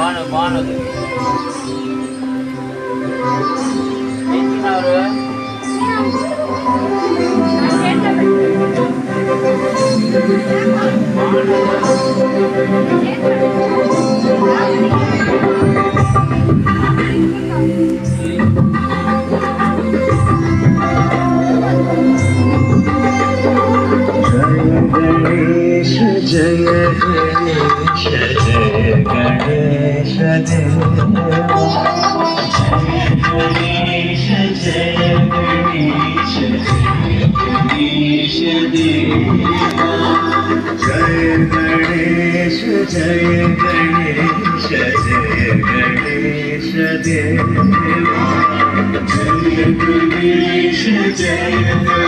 బాగున్నది ఏం తిన్నారు जय गणेश जय गणेश देवा गणेश जय गणेश जय गणेश देवा जय गणेश जय गणेश जय गणेश देवा जय गणेश जय